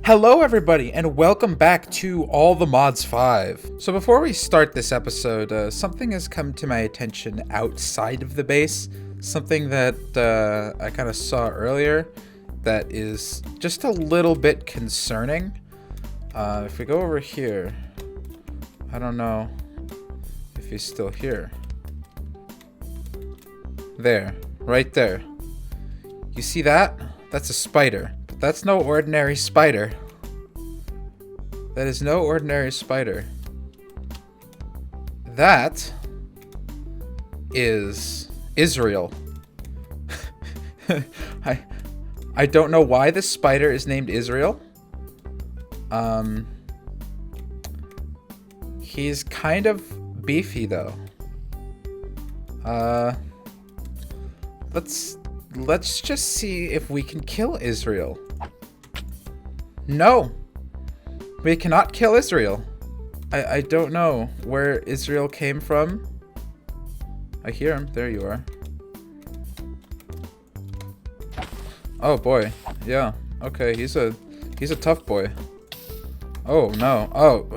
Hello everybody and welcome back to All the Mods 5. So before we start this episode, something has come to my attention outside of the base. Something that I kind of saw earlier that is just a little bit concerning. If we go over here, I don't know if he's still here. There, right there. You see that? That's a spider. That's no ordinary spider. That is no ordinary spider. That is Israel. I don't know why this spider is named Israel. He's kind of beefy though. Let's just see if we can kill Israel. No, we cannot kill Israel. I don't know where Israel came from. I hear him. There you are. Oh boy. Yeah. Okay. He's a tough boy. Oh no. Oh.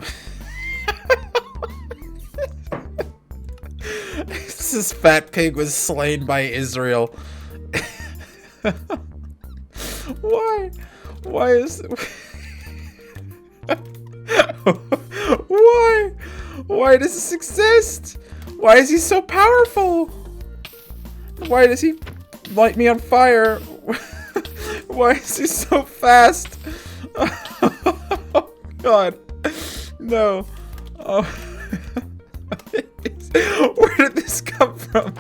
This fat pig was slain by Israel. Why? Why is... Why? Why does this exist? Why is he so powerful? Why does he light me on fire? Why is he so fast? Oh, God. No. Oh. Where did this come from?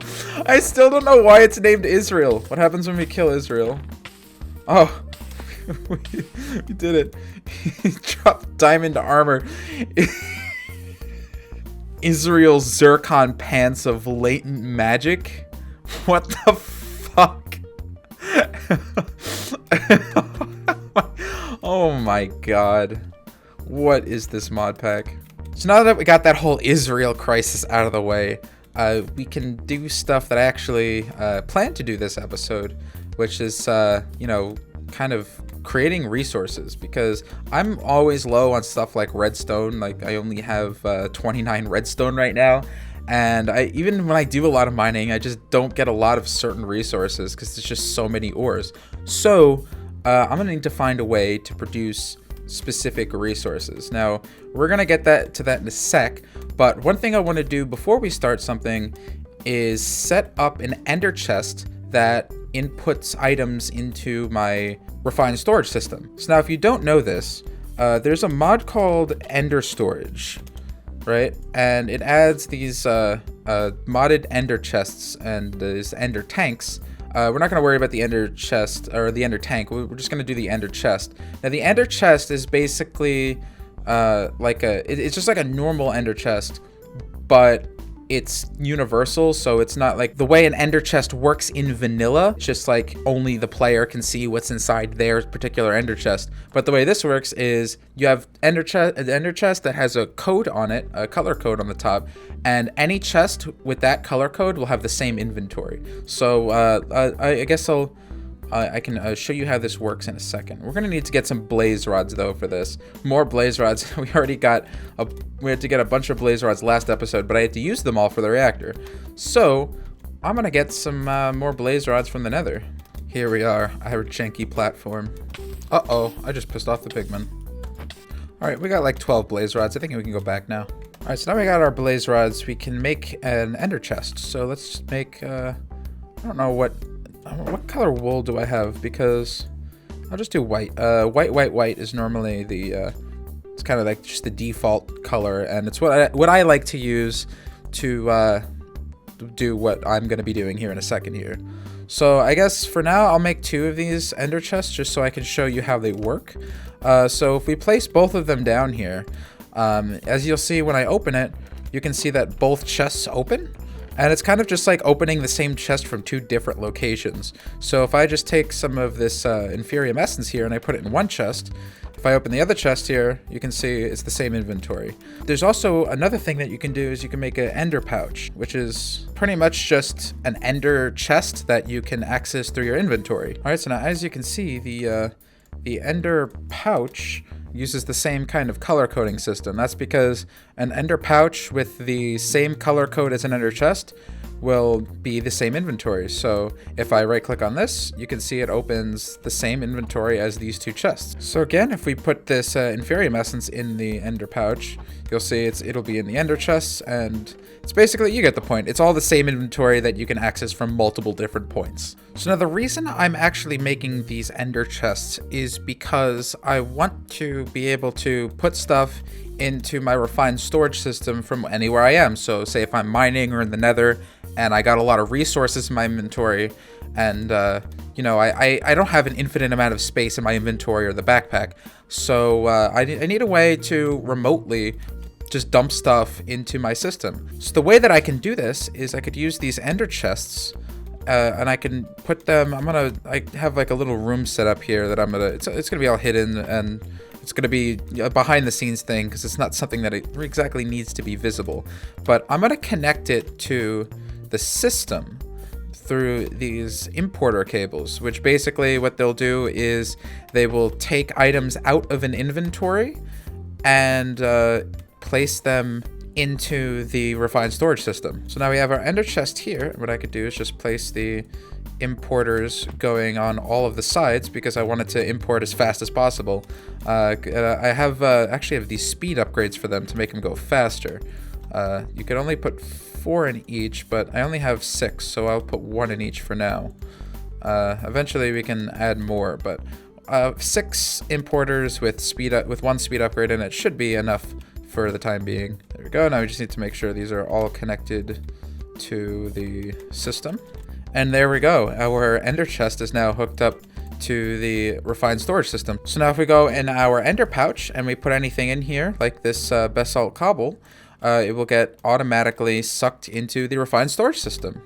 I still don't know why it's named Israel. What happens when we kill Israel? Oh, we did it. He dropped diamond armor. Israel's zircon pants of latent magic? What the fuck? Oh my god. What is this mod pack? So now that we got that whole Israel crisis out of the way, we can do stuff that I actually plan to do this episode, which is, you know, kind of creating resources, because I'm always low on stuff like redstone. Like, I only have 29 redstone right now, and even when I do a lot of mining, I just don't get a lot of certain resources because there's just so many ores. So I'm gonna need to find a way to produce specific resources. Now, we're gonna get to that in a sec, but one thing I want to do before we start something is set up an ender chest that inputs items into my refined storage system. So now, if you don't know this, there's a mod called Ender Storage, right? And it adds these modded ender chests and these ender tanks. We're not going to worry about the ender chest or the ender tank. We're just going to do the ender chest. Now, the ender chest is basically it's just like a normal ender chest, but it's universal, so it's not like the way an ender chest works in vanilla. It's just like only the player can see what's inside their particular ender chest. But the way this works is you have an ender chest that has a code on it, a color code on the top, and any chest with that color code will have the same inventory. So I guess I can show you how this works in a second. We're gonna need to get some blaze rods though for this. More blaze rods. We had to get a bunch of blaze rods last episode, but I had to use them all for the reactor. So I'm gonna get some more blaze rods from the nether. Here we are, our janky platform. Uh-oh, I just pissed off the pigman. All right, we got like 12 blaze rods. I think we can go back now. All right, so now we got our blaze rods. We can make an ender chest. So let's just make, I don't know what color wool do I have, because I'll just do white. White is normally the it's kind of like just the default color, and it's what I like to use to do what I'm going to be doing here in a second here. So I guess for now I'll make 2 of these ender chests just so I can show you how they work. So if we place both of them down here, as you'll see when I open it, you can see that both chests open. And it's kind of just like opening the same chest from 2 different locations. So if I just take some of this Inferium Essence here and I put it in one chest, if I open the other chest here, you can see it's the same inventory. There's also another thing that you can do is you can make an ender pouch, which is pretty much just an ender chest that you can access through your inventory. All right, so now as you can see, the the ender pouch uses the same kind of color coding system. That's because an ender pouch with the same color code as an ender chest will be the same inventory. So if I right click on this, you can see it opens the same inventory as these two chests. So again, if we put this Inferium Essence in the ender pouch, you'll see it'll be in the ender chests, and it's basically, you get the point. It's all the same inventory that you can access from multiple different points. So now the reason I'm actually making these ender chests is because I want to be able to put stuff into my refined storage system from anywhere I am. So say if I'm mining or in the nether and I got a lot of resources in my inventory, and you know, I don't have an infinite amount of space in my inventory or the backpack, so I need a way to remotely just dump stuff into my system. So the way that I can do this is I could use these ender chests, and I can put them, I have like a little room set up here that it's gonna be all hidden, and it's going to be a behind the scenes thing because it's not something that exactly needs to be visible. But I'm going to connect it to the system through these importer cables, which basically what they'll do is they will take items out of an inventory and place them into the refined storage system. So now we have our ender chest here. What I could do is just place the importers going on all of the sides because I wanted to import as fast as possible. I actually have these speed upgrades for them to make them go faster. You can only put 4 in each, but I only have 6, so I'll put 1 in each for now. Eventually we can add more, but 6 importers with 1 speed upgrade in it should be enough for the time being. There we go. Now we just need to make sure these are all connected to the system. And there we go. Our ender chest is now hooked up to the refined storage system. So now if we go in our ender pouch and we put anything in here, like this basalt cobble, it will get automatically sucked into the refined storage system.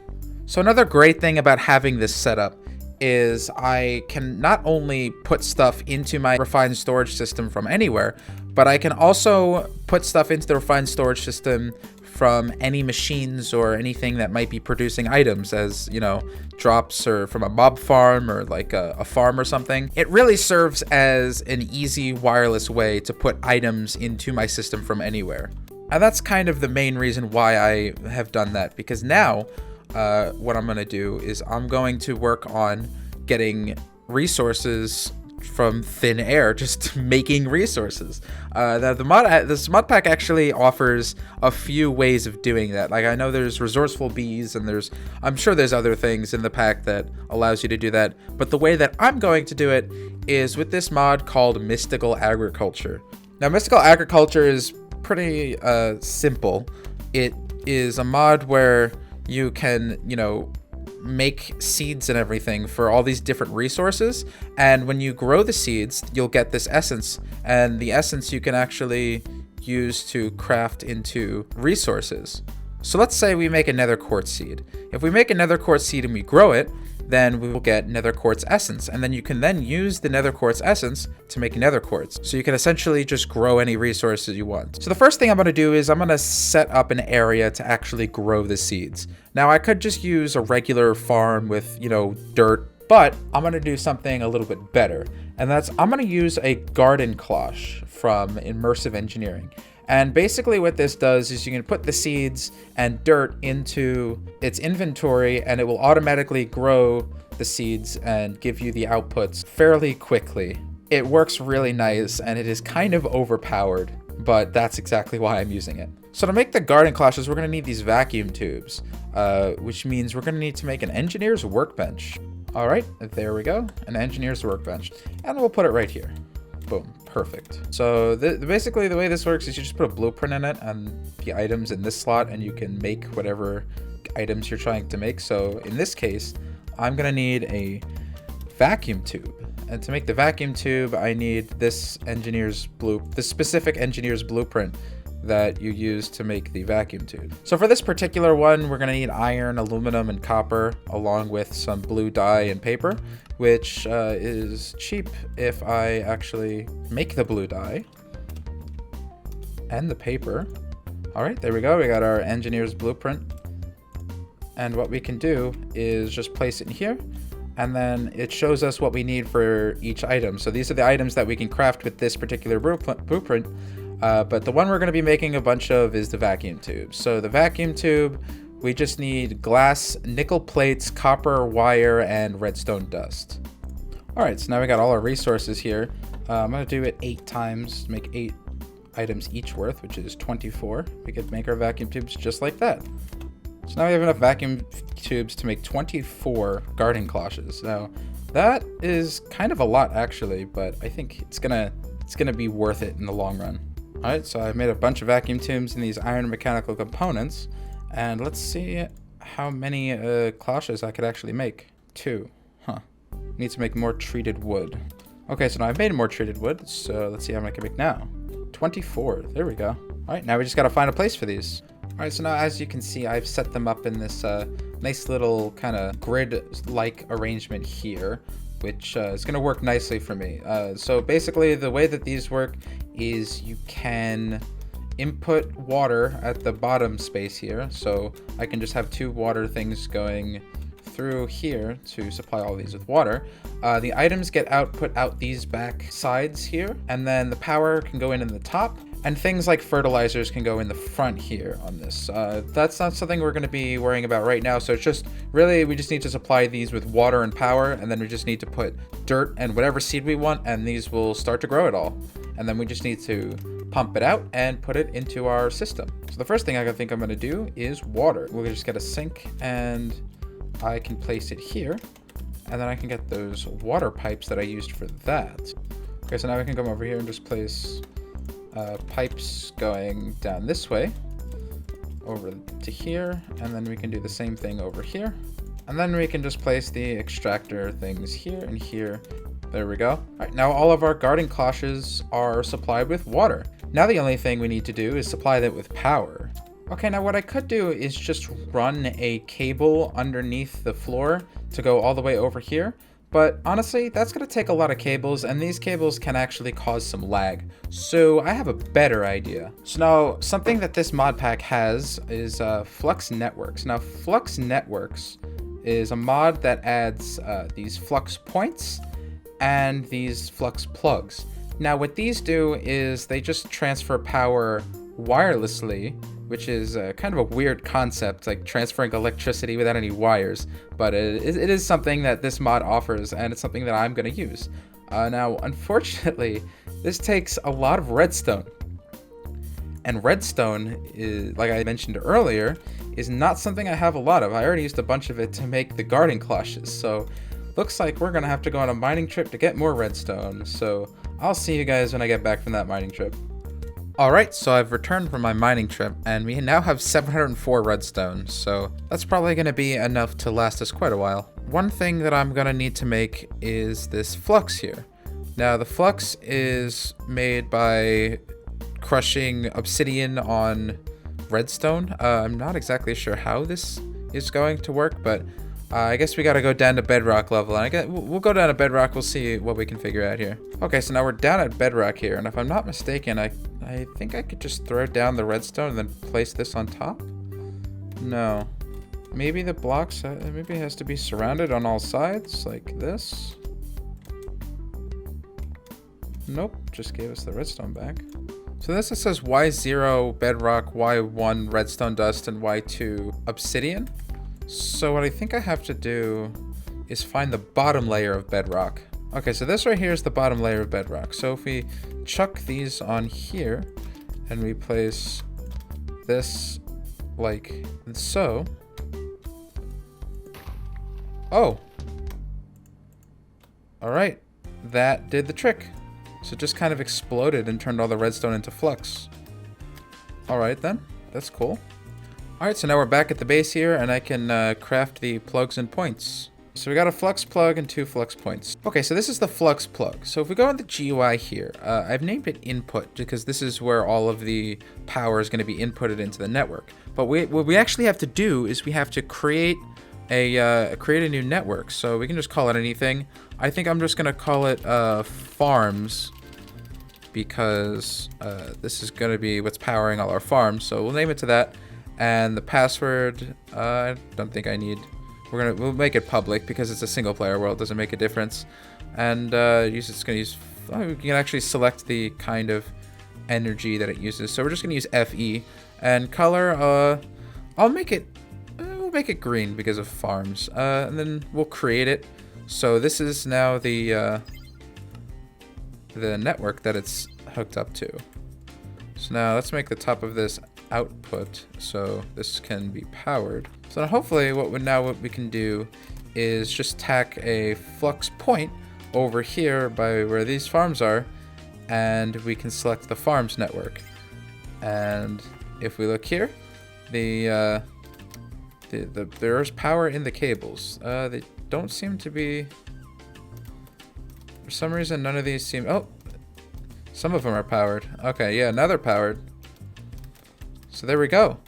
So another great thing about having this setup is I can not only put stuff into my refined storage system from anywhere, but I can also put stuff into the refined storage system from any machines or anything that might be producing items, as you know, drops or from a mob farm or like a farm or something. It really serves as an easy wireless way to put items into my system from anywhere. And that's kind of the main reason why I have done that, because now what I'm going to do is I'm going to work on getting resources from thin air, just making resources. This mod pack actually offers a few ways of doing that. Like, I know there's resourceful bees, and I'm sure there's other things in the pack that allows you to do that. But the way that I'm going to do it is with this mod called Mystical Agriculture. Now, Mystical Agriculture is pretty simple. It is a mod where you can, you know, make seeds and everything for all these different resources, and when you grow the seeds you'll get this essence, and the essence you can actually use to craft into resources. So let's say we make a nether quartz seed. If we make a nether quartz seed and we grow it, then we will get nether quartz essence, and then you can then use the nether quartz essence to make nether quartz. So you can essentially just grow any resources you want. So the first thing I'm going to do is I'm going to set up an area to actually grow the seeds. Now I could just use a regular farm with, you know, dirt, but I'm going to do something a little bit better, and that's I'm going to use a garden cloche from Immersive Engineering. And basically what this does is you can put the seeds and dirt into its inventory, and it will automatically grow the seeds and give you the outputs fairly quickly. It works really nice, and it is kind of overpowered, but that's exactly why I'm using it. So to make the garden cloches, we're going to need these vacuum tubes, which means we're going to need to make an engineer's workbench. All right, there we go, an engineer's workbench. And we'll put it right here. Boom. Perfect. So basically the way this works is you just put a blueprint in it and the items in this slot, and you can make whatever items you're trying to make. So in this case, I'm going to need a vacuum tube. And to make the vacuum tube, I need this specific engineer's blueprint that you use to make the vacuum tube. So for this particular one, we're going to need iron, aluminum, and copper, along with some blue dye and paper, which is cheap if I actually make the blue dye and the paper. All right, there we go. We got our engineer's blueprint. And what we can do is just place it in here. and then it shows us what we need for each item. So these are the items that we can craft with this particular blueprint. But the one we're going to be making a bunch of is the vacuum tube. So the vacuum tube, we just need glass, nickel plates, copper wire, and redstone dust. All right, so now we got all our resources here. I'm going to do it 8 times, make 8 items each worth, which is 24. We could make our vacuum tubes just like that. So now we have enough vacuum tubes to make 24 garden cloches. Now that is kind of a lot actually, but I think it's gonna be worth it in the long run. All right, so I've made a bunch of vacuum tubes in these iron mechanical components, and let's see how many cloches I could actually make. 2. Huh. Need to make more treated wood. Okay, so now I've made more treated wood, so let's see how many I can make now. 24. There we go. All right, now we just gotta find a place for these. All right, so now as you can see, I've set them up in this nice little kind of grid-like arrangement here, which is gonna work nicely for me. So basically, the way that these work is you can input water at the bottom space here. So I can just have 2 water things going through here to supply all these with water. The items get output out these back sides here, and then the power can go in the top, and things like fertilizers can go in the front here on this. That's not something we're going to be worrying about right now, so it's just really we just need to supply these with water and power, and then we just need to put dirt and whatever seed we want, and these will start to grow it all. And then we just need to pump it out and put it into our system. So the first thing I think I'm going to do is water. We'll just get a sink, and I can place it here, and then I can get those water pipes that I used for that. Okay, so now we can come over here and just place pipes going down this way over to here, and then we can do the same thing over here, and then we can just place the extractor things here and here. There we go. All right, now all of our garden cloches are supplied with water. Now the only thing we need to do is supply that with power. Okay, now what I could do is just run a cable underneath the floor to go all the way over here. But honestly, that's going to take a lot of cables, and these cables can actually cause some lag. So I have a better idea. So now, something that this mod pack has is Flux Networks. Now, Flux Networks is a mod that adds these flux points and these flux plugs. Now, what these do is they just transfer power wirelessly, which is kind of a weird concept, like transferring electricity without any wires, but it is something that this mod offers, and it's something that I'm going to use. Now, unfortunately, this takes a lot of redstone, and redstone, is, like I mentioned earlier, is not something I have a lot of. I already used a bunch of it to make the garden cloches, so looks like we're going to have to go on a mining trip to get more redstone, so I'll see you guys when I get back from that mining trip. Alright, so I've returned from my mining trip, and we now have 704 redstone, so that's probably going to be enough to last us quite a while. One thing that I'm going to need to make is this flux here. Now, the flux is made by crushing obsidian on redstone. I'm not exactly sure how this is going to work, but I guess we gotta go down to bedrock level, and we'll go down to bedrock, we'll see what we can figure out here. Okay, so now we're down at bedrock here, and if I'm not mistaken, I think I could just throw down the redstone and then place this on top? No. Maybe the blocks, maybe it has to be surrounded on all sides, like this? Nope, just gave us the redstone back. So this it says Y0 bedrock, Y1 redstone dust, and Y2 obsidian. So what I think I have to do is find the bottom layer of bedrock. Okay, so this right here is the bottom layer of bedrock. So if we chuck these on here and we place this like so. Oh. All right, that did the trick. So it just kind of exploded and turned all the redstone into flux. All right then, that's cool. Alright, so now we're back at the base here, and I can craft the plugs and points. So we got a flux plug and 2 flux points. Okay, so this is the flux plug. So if we go in the GUI here, I've named it input because this is where all of the power is going to be inputted into the network. But what we actually have to do is we have to create a new network. So we can just call it anything. I think I'm just going to call it farms, because this is going to be what's powering all our farms. So we'll name it to that. And the password, I don't think I need. we'll make it public because it's a single player world, doesn't make a difference. And we can actually select the kind of energy that it uses. So we're just gonna use FE, and color, we'll make it green because of farms. And then we'll create it. So this is now the network that it's hooked up to. So now let's make the top of this output so this can be powered. So now hopefully what we can do is just tack a flux point over here by where these farms are, and we can select the farms network. And if we look here, there's power in the cables. They don't seem to be, for some reason none of these seem, oh, some of them are powered. Okay, yeah, now they're powered. So there we go.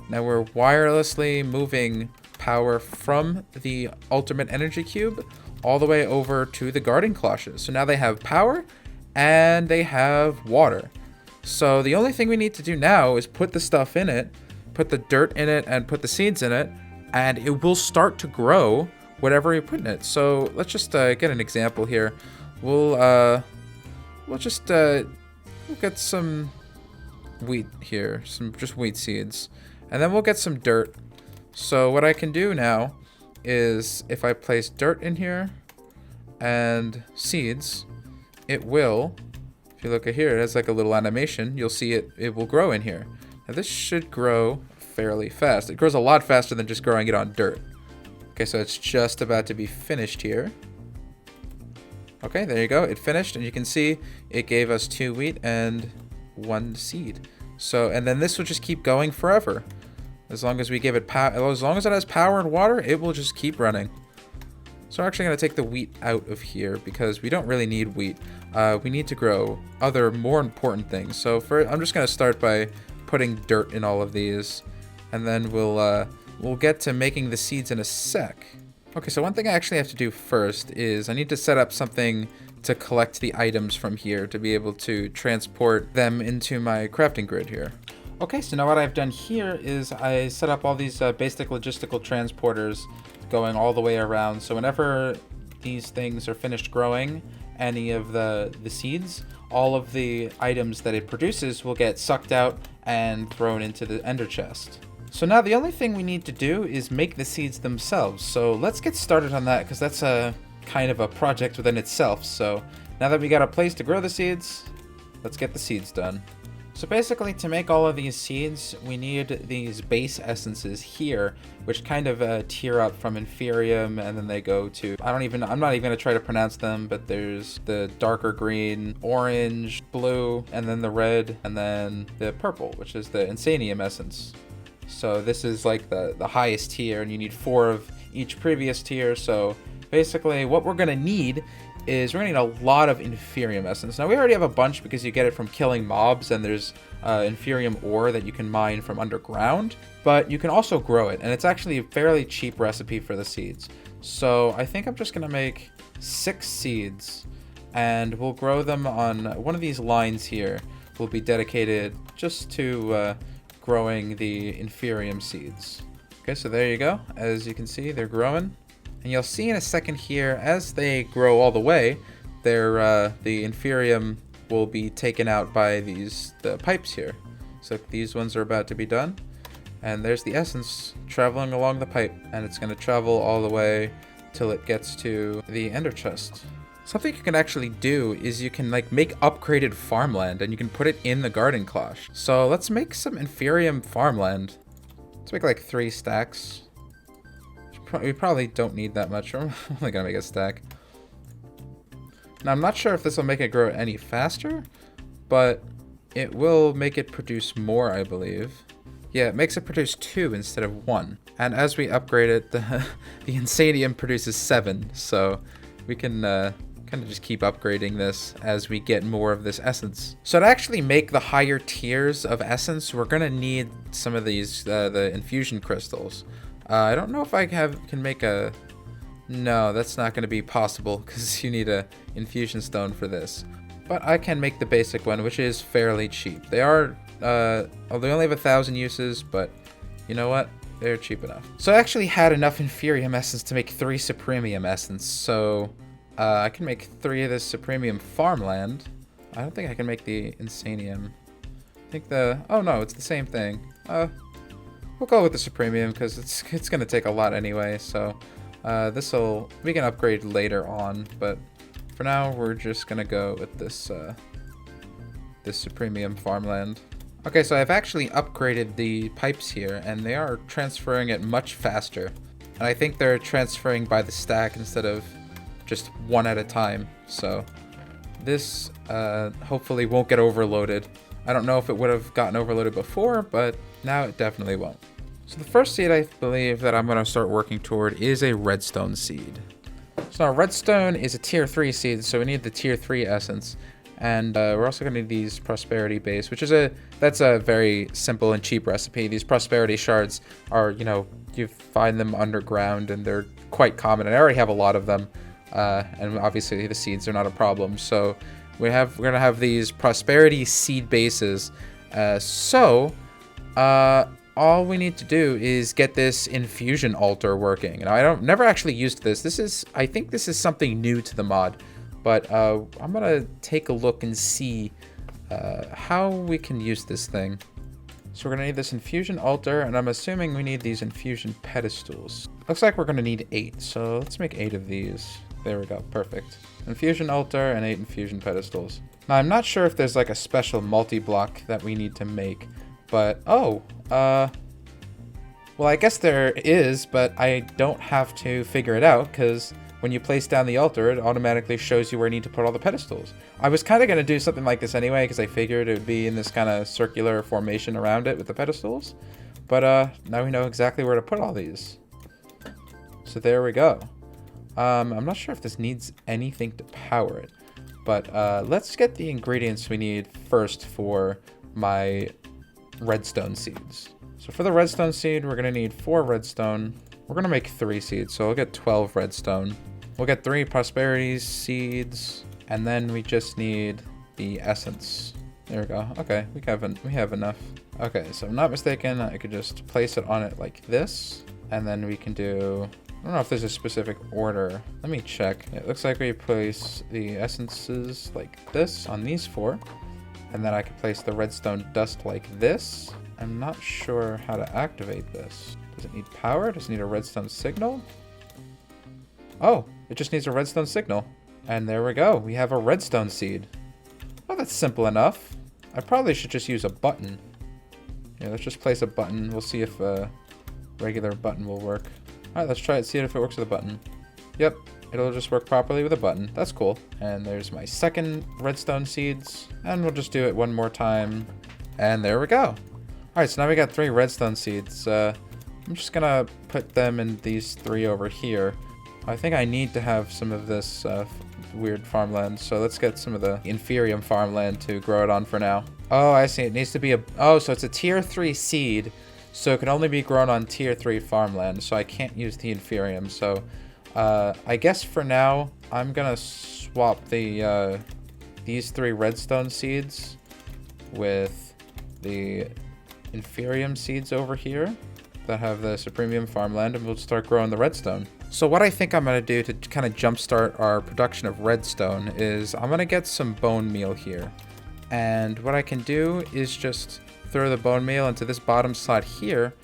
Now we're wirelessly moving power from the ultimate energy cube all the way over to the guarding cloches. So now they have power and they have water. So the only thing we need to do now is put the stuff in it, put the dirt in it, and put the seeds in it, and it will start to grow whatever we put in it. So let's just get an example here. We'll get some wheat here, just wheat seeds, and then we'll get some dirt. So what I can do now is if I place dirt in here and seeds, it will, if you look at here, it has like a little animation, you'll see it will grow in here. Now this should grow fairly fast. It grows a lot faster than just growing it on dirt. Okay, so it's just about to be finished here. Okay, there you go, it finished, and you can see it gave us 2 wheat and 1 seed. So, and then this will just keep going forever. As long as we give it power, as long as it has power and water, it will just keep running. So we're actually going to take the wheat out of here because we don't really need wheat. We need to grow other more important things. So I'm just going to start by putting dirt in all of these, and then we'll get to making the seeds in a sec. Okay, so one thing I actually have to do first is I need to set up something to collect the items from here to be able to transport them into my crafting grid here. Okay, so now what I've done here is I set up all these basic logistical transporters going all the way around. So whenever these things are finished growing any of the seeds, all of the items that it produces will get sucked out and thrown into the ender chest. So now the only thing we need to do is make the seeds themselves. So let's get started on that because that's a kind of a project within itself. So now that we got a place to grow the seeds, let's get the seeds done. So basically, to make all of these seeds, we need these base essences here, which kind of tier up from Inferium, and then they go to, I'm not even gonna try to pronounce them, but there's the darker green, orange, blue, and then the red, and then the purple, which is the Insaniam Essence. So this is like the highest tier, and you need 4 of each previous tier. So basically, what we're gonna need is we're gonna need a lot of Inferium Essence. Now we already have a bunch because you get it from killing mobs, and there's Inferium ore that you can mine from underground, but you can also grow it, and it's actually a fairly cheap recipe for the seeds. So I think I'm just gonna make 6 seeds, and we'll grow them on one of these lines here. Will be dedicated just to growing the Inferium seeds. Okay, so there you go. As you can see, they're growing. And you'll see in a second here, as they grow all the way, the Inferium will be taken out by the pipes here. So these ones are about to be done. And there's the essence traveling along the pipe. And it's going to travel all the way till it gets to the ender chest. Something you can actually do is you can like make upgraded farmland, and you can put it in the garden cloche. So let's make some Inferium Farmland. Let's make like 3 stacks. We probably don't need that much. I'm only gonna make a stack. Now I'm not sure if this will make it grow any faster, but it will make it produce more, I believe. Yeah, it makes it produce 2 instead of 1. And as we upgrade it, the Insanium produces 7. So we can kind of just keep upgrading this as we get more of this essence. So to actually make the higher tiers of essence, we're gonna need some of these, the Infusion Crystals. I don't know if I can make a... No, that's not going to be possible because you need a infusion stone for this. But I can make the basic one, which is fairly cheap. They are... they only have 1,000 uses, but you know what? They're cheap enough. So I actually had enough Inferium Essence to make 3 Supremium Essence. So I can make 3 of this Supremium Farmland. I don't think I can make the Insaniam. I think the... Oh no, it's the same thing. We'll go with the Supremium because it's going to take a lot anyway. So we can upgrade later on. But for now, we're just going to go with this Supremium Farmland. Okay, so I've actually upgraded the pipes here, and they are transferring it much faster. And I think they're transferring by the stack instead of just one at a time. So this hopefully won't get overloaded. I don't know if it would have gotten overloaded before, but now it definitely won't. So the first seed I believe that I'm going to start working toward is a Redstone Seed. So now Redstone is a tier 3 seed, so we need the tier 3 essence. And we're also going to need these prosperity base, which is that's a very simple and cheap recipe. These prosperity shards are, you find them underground and they're quite common. And I already have a lot of them. And obviously the seeds are not a problem. So we're going to have these prosperity seed bases. All we need to do is get this Infusion Altar working. And I never actually used this. I think this is something new to the mod. But I'm going to take a look and see how we can use this thing. So we're going to need this Infusion Altar, and I'm assuming we need these Infusion Pedestals. Looks like we're going to need 8, so let's make 8 of these. There we go, perfect. Infusion Altar and 8 Infusion Pedestals. Now, I'm not sure if there's like a special multi-block that we need to make, but, well, I guess there is, but I don't have to figure it out, because when you place down the altar, it automatically shows you where you need to put all the pedestals. I was kind of going to do something like this anyway, because I figured it would be in this kind of circular formation around it with the pedestals. But now we know exactly where to put all these. So there we go. I'm not sure if this needs anything to power it. But let's get the ingredients we need first for my Redstone Seeds. So for the Redstone Seed, we're going to need 4 redstone. We're going to make 3 seeds, so we'll get 12 redstone. We'll get 3 prosperity seeds, and then we just need the essence. There we go. Okay, we have enough. Okay, so if I'm not mistaken, I could just place it on it like this, and then we can do... I don't know if there's a specific order. Let me check. It looks like we place the essences like this on these 4, and then I can place the redstone dust like this. I'm not sure how to activate this. Does it need power? Does it need a redstone signal? Oh, it just needs a redstone signal. And there we go. We have a redstone seed. Well, that's simple enough. I probably should just use a button. Yeah, let's just place a button. We'll see if a regular button will work. All right, let's try it. See if it works with a button. Yep, it'll just work properly with a button. That's cool. And there's my second redstone seeds. And we'll just do it one more time. And there we go. All right, so now we got 3 redstone seeds. I'm just gonna put them in these 3 over here. I think I need to have some of this weird farmland, so let's get some of the Inferium Farmland to grow it on for now. Oh, I see. It needs to be so it's a tier 3 seed, so it can only be grown on tier 3 farmland, so I can't use the Inferium. So I guess for now, I'm gonna swap the these 3 redstone seeds with the Inferium seeds over here that have the Supremium Farmland, and we'll start growing the redstone. So what I think I'm going to do to kind of jumpstart our production of redstone is I'm going to get some bone meal here. And what I can do is just throw the bone meal into this bottom slot here,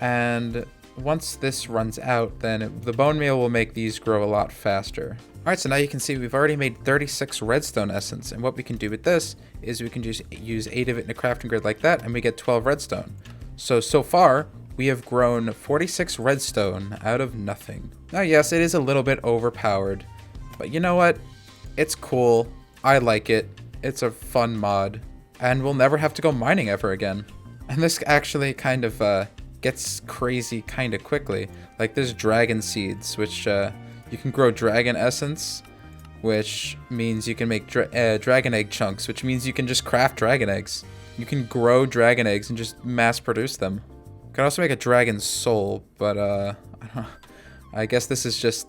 and once this runs out, then the bone meal will make these grow a lot faster. Alright, so now you can see we've already made 36 redstone essence, and what we can do with this is we can just use 8 of it in a crafting grid like that, and we get 12 redstone. So far, we have grown 46 redstone out of nothing. Now yes, it is a little bit overpowered, but you know what? It's cool. I like it. It's a fun mod, and we'll never have to go mining ever again. And this actually kind of gets crazy kind of quickly. Like there's dragon seeds, which you can grow dragon essence, which means you can make dragon egg chunks, which means you can just craft dragon eggs. You can grow dragon eggs and just mass produce them. You can also make a dragon soul, but I guess this is just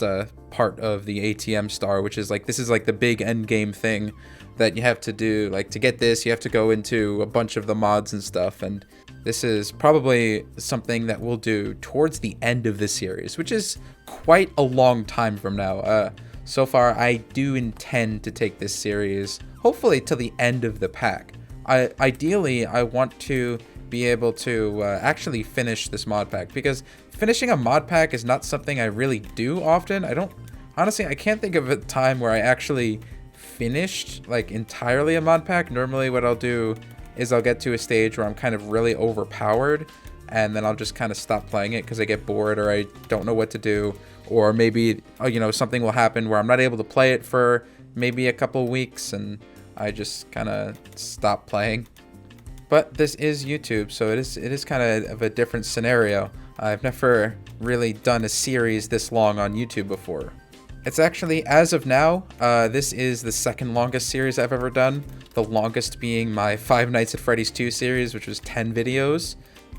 part of the ATM star, which is like, this is like the big end game thing that you have to do. Like to get this, you have to go into a bunch of the mods and stuff, and This is probably something that we'll do towards the end of this series, which is quite a long time from now. So far, I do intend to take this series, hopefully, to the end of the pack. Ideally, I want to be able to actually finish this mod pack, because finishing a mod pack is not something I really do often. Honestly, I can't think of a time where I actually finished, like, entirely a mod pack. Normally, what I'll do is I'll get to a stage where I'm kind of really overpowered, and then I'll just kind of stop playing it because I get bored or I don't know what to do, or maybe something will happen where I'm not able to play it for maybe a couple weeks and I just kind of stop playing. But this is YouTube, so it is kind of a different scenario. I've never really done a series this long on YouTube before. It's actually, as of now, this is the second longest series I've ever done. The longest being my Five Nights at Freddy's 2 series, which was 10 videos.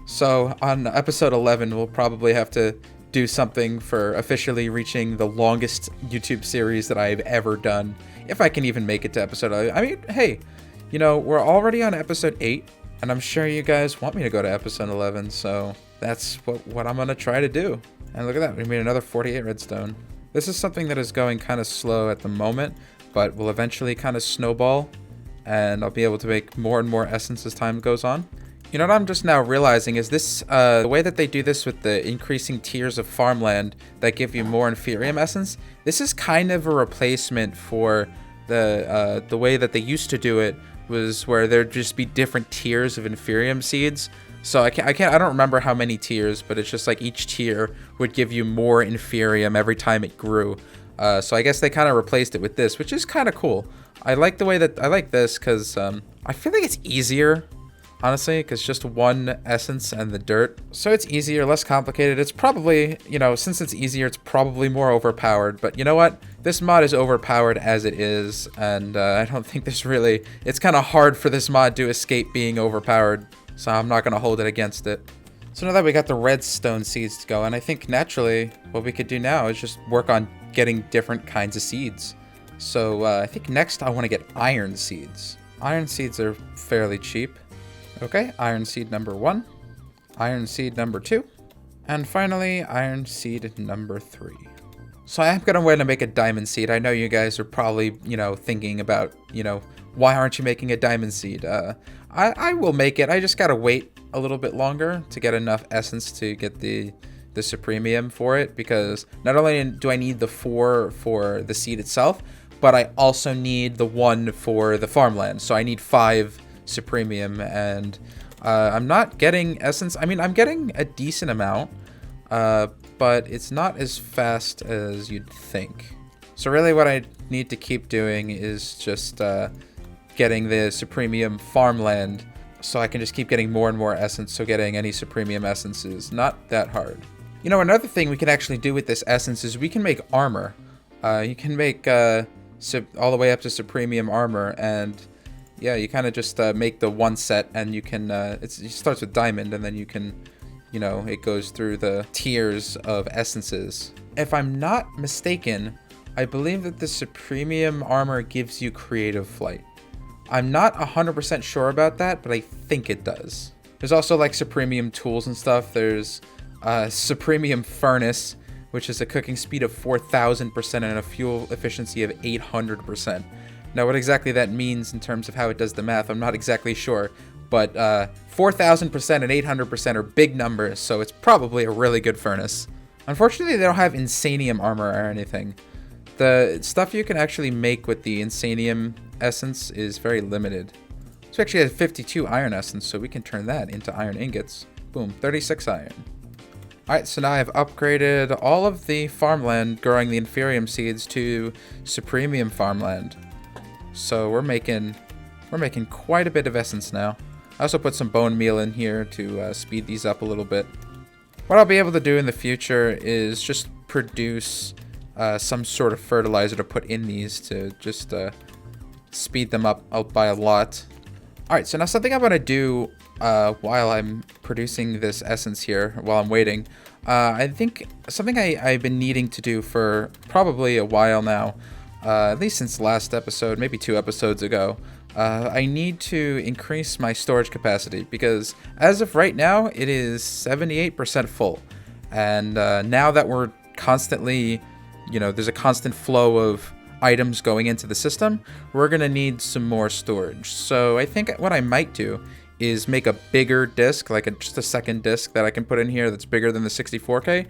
So on episode 11, we'll probably have to do something for officially reaching the longest YouTube series that I've ever done. If I can even make it to episode 11. I mean, hey, we're already on episode 8, and I'm sure you guys want me to go to episode 11, so that's what I'm going to try to do. And look at that, we made another 48 redstone. This is something that is going kind of slow at the moment, but will eventually kind of snowball, and I'll be able to make more and more essence as time goes on. You know what I'm just now realizing is this, the way that they do this with the increasing tiers of farmland that give you more Inferium Essence, this is kind of a replacement for the way that they used to do it, was where there'd just be different tiers of Inferium Seeds. So I don't remember how many tiers, but it's just like each tier would give you more Inferium every time it grew. So I guess they kind of replaced it with this, which is kind of cool. I like the way that I like this because I feel like it's easier, honestly, because just one essence and the dirt. So it's easier, less complicated. It's probably, since it's easier, it's probably more overpowered. But you know what? This mod is overpowered as it is, and I don't think it's kind of hard for this mod to escape being overpowered. So I'm not going to hold it against it. So now that we got the Redstone Seeds to go, and I think naturally what we could do now is just work on getting different kinds of seeds. So I think next I want to get iron seeds. Iron seeds are fairly cheap. Okay, iron seed number 1, iron seed number 2, and finally iron seed number 3. So I am going to want to make a diamond seed. I know you guys are probably, thinking about, why aren't you making a diamond seed? I will make it. I just got to wait a little bit longer to get enough essence to get the Supremium for it, because not only do I need the 4 for the seed itself, but I also need the 1 for the farmland. So I need 5 Supremium, and I'm not getting essence. I mean, I'm getting a decent amount, but it's not as fast as you'd think. So really what I need to keep doing is just getting the Supremium Farmland, so I can just keep getting more and more essence. So getting any Supremium essence is not that hard. Another thing we can actually do with this essence is we can make armor. You can make all the way up to Supremium armor, and yeah, you kind of just make the one set, and you can, it starts with diamond, and then you can, it goes through the tiers of essences. If I'm not mistaken, I believe that the Supremium armor gives you creative flight. I'm not 100% sure about that, but I think it does. There's also like Supremium tools and stuff. There's Supremium Furnace, which is a cooking speed of 4,000% and a fuel efficiency of 800%. Now, what exactly that means in terms of how it does the math, I'm not exactly sure, but 4,000% and 800% are big numbers, so it's probably a really good furnace. Unfortunately, they don't have Insanium armor or anything. The stuff you can actually make with the Insanium Essence is very limited. So we actually have 52 iron essence, so we can turn that into iron ingots. Boom, 36 iron. Alright, so now I've upgraded all of the farmland growing the Inferium seeds to Supremium Farmland. So we're making quite a bit of essence now. I also put some bone meal in here to speed these up a little bit. What I'll be able to do in the future is just produce some sort of fertilizer to put in these to just speed them up by a lot. Alright, so now something I'm going to do while I'm producing this essence here, while I'm waiting, I think something I've been needing to do for probably a while now, at least since last episode, maybe 2 episodes ago, I need to increase my storage capacity because as of right now, it is 78% full. And now that we're constantly, there's a constant flow of items going into the system, we're going to need some more storage. So I think what I might do is make a bigger disk, like just a second disk that I can put in here that's bigger than the 64K.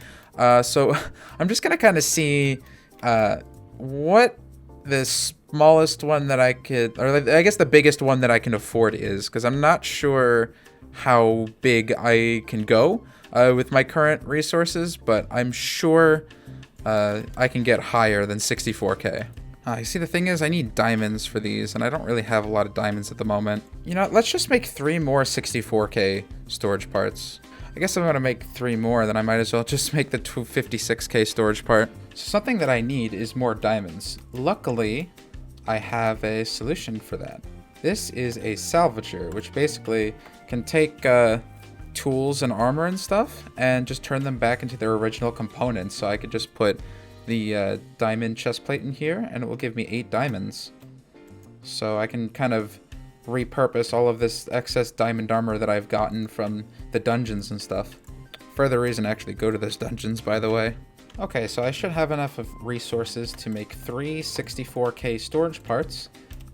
So I'm just going to kind of see what the smallest one that I could, or I guess the biggest one that I can afford is, because I'm not sure how big I can go with my current resources, but I'm sure I can get higher than 64K. You see, the thing is, I need diamonds for these, and I don't really have a lot of diamonds at the moment. You know what, let's just make 3 more 64K storage parts. I guess I'm going to make 3 more, then I might as well just make the 56K storage part. So something that I need is more diamonds. Luckily, I have a solution for that. This is a salvager, which basically can take tools and armor and stuff and just turn them back into their original components. So I could just put the diamond chest plate in here and it will give me 8 diamonds. So I can kind of repurpose all of this excess diamond armor that I've gotten from the dungeons and stuff. Further reason to actually go to those dungeons, by the way. Okay, so I should have enough of resources to make 3 64K storage parts,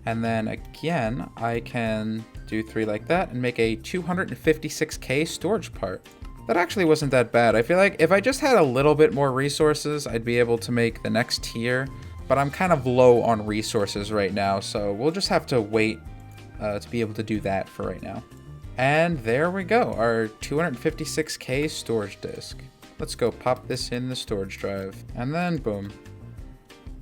and then again I can do 3 like that and make a 256K storage part. That actually wasn't that bad. I feel like if I just had a little bit more resources, I'd be able to make the next tier, but I'm kind of low on resources right now, so we'll just have to wait to be able to do that for right now. And there we go, our 256K storage disk. Let's go pop this in the storage drive, and then boom.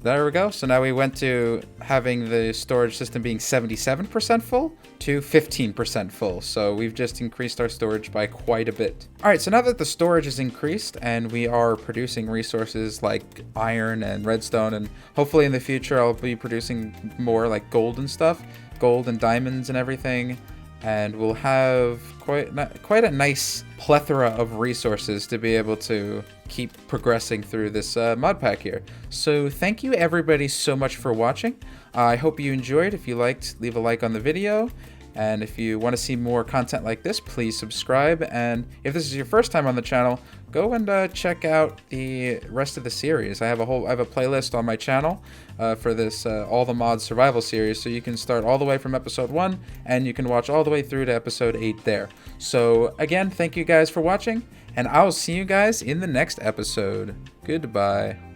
There we go. So now we went to having the storage system being 77% full to 15% full. So we've just increased our storage by quite a bit. All right, so now that the storage is increased and we are producing resources like iron and redstone, and hopefully in the future I'll be producing more like gold and stuff, gold and diamonds and everything. And we'll have quite a nice plethora of resources to be able to keep progressing through this mod pack here. So thank you everybody so much for watching. I hope you enjoyed. If you liked, leave a like on the video. And if you want to see more content like this, please subscribe. And if this is your first time on the channel, go and check out the rest of the series. I have a playlist on my channel for this All the Mods Survival series, so you can start all the way from episode 1 and you can watch all the way through to episode 8 there. So again, thank you guys for watching, and I'll see you guys in the next episode. Goodbye.